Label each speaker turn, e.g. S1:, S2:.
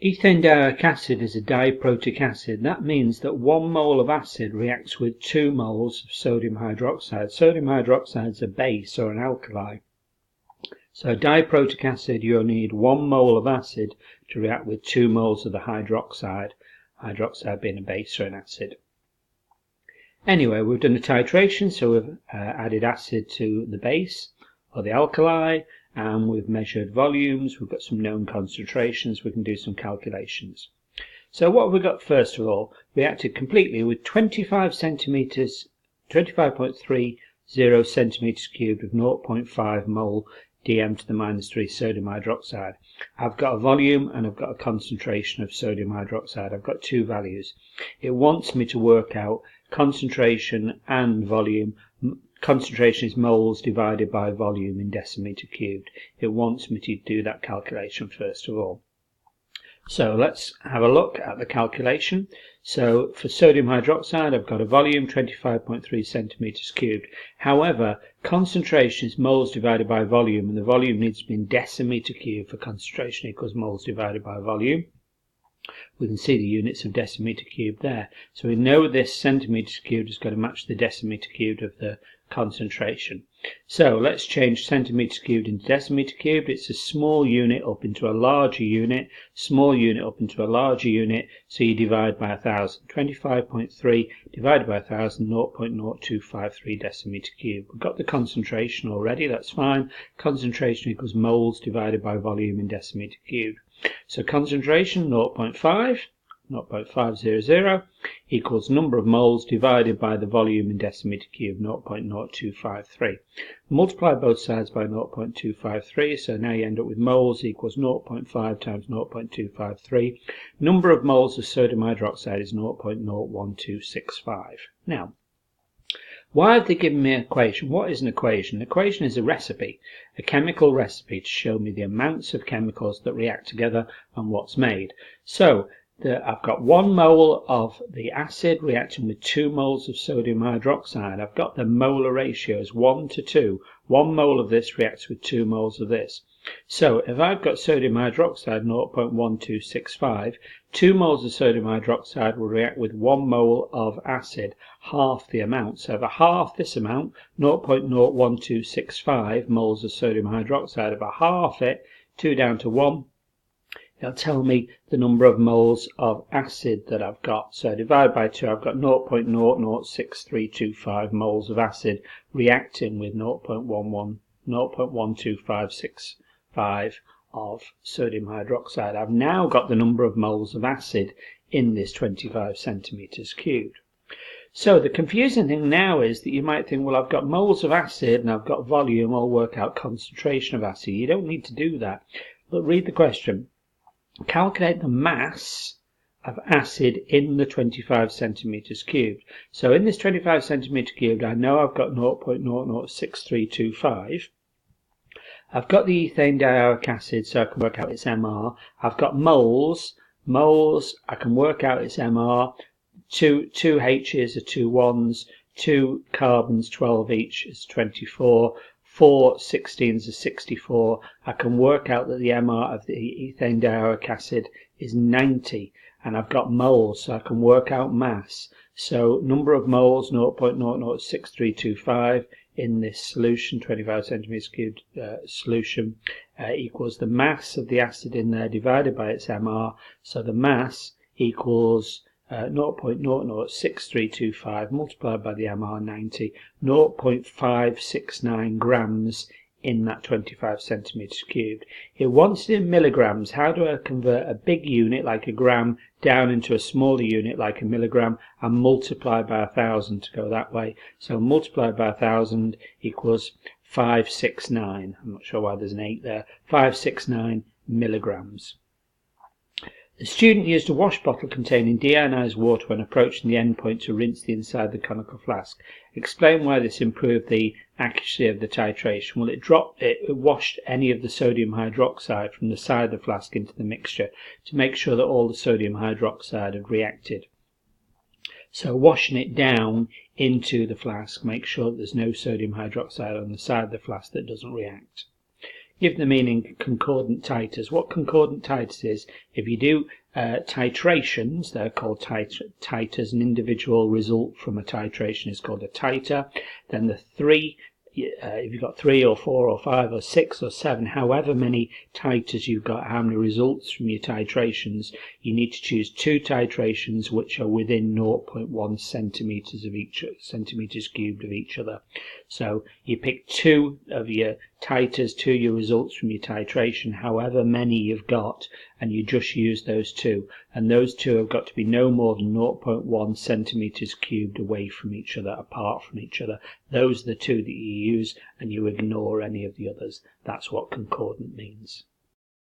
S1: Ethane dioic acid is a diprotic acid. That means that 1 mole of acid reacts with 2 moles of sodium hydroxide. Sodium hydroxide is a base or an alkali. So diprotic acid, you'll need 1 mole of acid to react with 2 moles of the hydroxide, hydroxide being a base or an acid. Anyway, we've done a titration, so we've added acid to the base or the alkali, and we've measured volumes, we've got some known concentrations, we can do some calculations. So what have we got first of all? Reacted completely with 25 centimeters, 25.30 centimeters cubed with 0.5 mole dm to the minus 3 sodium hydroxide. I've got a volume and I've got a concentration of sodium hydroxide. I've got two values. It wants me to work out concentration and volume. Concentration is moles divided by volume in decimeter cubed. It wants me to do that calculation first of all. So let's have a look at the calculation. So for sodium hydroxide, I've got a volume 25.3 centimeters cubed. However, concentration is moles divided by volume, and the volume needs to be in decimeter cubed for concentration equals moles divided by volume. We can see the units of decimeter cubed there. So we know this centimeters cubed is going to match the decimeter cubed of the concentration. So let's change centimeters cubed into decimeter cubed. It's a small unit up into a larger unit, small unit up into a larger unit, so you divide by 1000. 25.3 divided by 1000, 0.0253 decimeter cubed. We've got the concentration already, that's fine. Concentration equals moles divided by volume in decimeter cubed. So concentration 0.500 equals number of moles divided by the volume in decimeter cubed, 0.0253. Multiply both sides by 0.253, so now you end up with moles equals 0.5 times 0.253. Number of moles of sodium hydroxide is 0.01265. Now, why have they given me an equation? What is an equation? An equation is a recipe, a chemical recipe to show me the amounts of chemicals that react together and what's made. So I've got 1 mole of the acid reacting with 2 moles of sodium hydroxide. I've got the molar ratios 1 to 2. 1 mole of this reacts with 2 moles of this. So if I've got sodium hydroxide 0.1265, 2 moles of sodium hydroxide will react with 1 mole of acid, half the amount. So if I half this amount, 0.01265 moles of sodium hydroxide, if I half it, 2 down to 1, it'll tell me the number of moles of acid that I've got. So divide by 2, I've got 0.006325 moles of acid reacting with 0.12565 of sodium hydroxide. I've now got the number of moles of acid in this 25 centimeters cubed. So the confusing thing now is that you might think, well, I've got moles of acid and I've got volume, I'll work out concentration of acid. You don't need to do that. But read the question. Calculate the mass of acid in the 25 centimeters cubed. So in this 25 centimeter cubed, I know I've got 0.006325. I've got the ethane dioic acid, so I can work out its MR. I've got moles, I can work out its MR. Two H's are 2 1s, 2 carbons, 12 each is 24. 4 16s are 64. I can work out that the MR of the ethane dioic acid is 90, and I've got moles, so I can work out mass. So number of moles 0.006325 in this solution, 25 centimeters cubed solution, equals the mass of the acid in there divided by its MR. So the mass equals 0.006325 multiplied by the MR 90, 0.569 grams in that 25 centimeters cubed. It wants it in milligrams. How do I convert a big unit like a gram down into a smaller unit like a milligram and multiply by 1000 to go that way? So multiply by 1000 equals 569. I'm not sure why there's an 8 there. 569 milligrams. The student used a wash bottle containing deionized water when approaching the end point to rinse the inside of the conical flask. Explain why this improved the accuracy of the titration. Well, it washed any of the sodium hydroxide from the side of the flask into the mixture to make sure that all the sodium hydroxide had reacted. So washing it down into the flask, make sure that there's no sodium hydroxide on the side of the flask that doesn't react. Give the meaning concordant titers. What concordant titers is, if you do titrations, they're called titers. An individual result from a titration is called a titer. Then the three, if you've got 3 or 4 or 5 or 6 or 7, however many titers you've got, how many results from your titrations, you need to choose 2 titrations which are within 0.1 centimeters cubed of each other. So you pick 2 of your titers, 2 your results from your titration, however many you've got, and you just use those 2, and those 2 have got to be no more than 0.1 centimeters cubed away from each other, apart from each other. Those are the 2 that you use, and you ignore any of the others. That's what concordant means.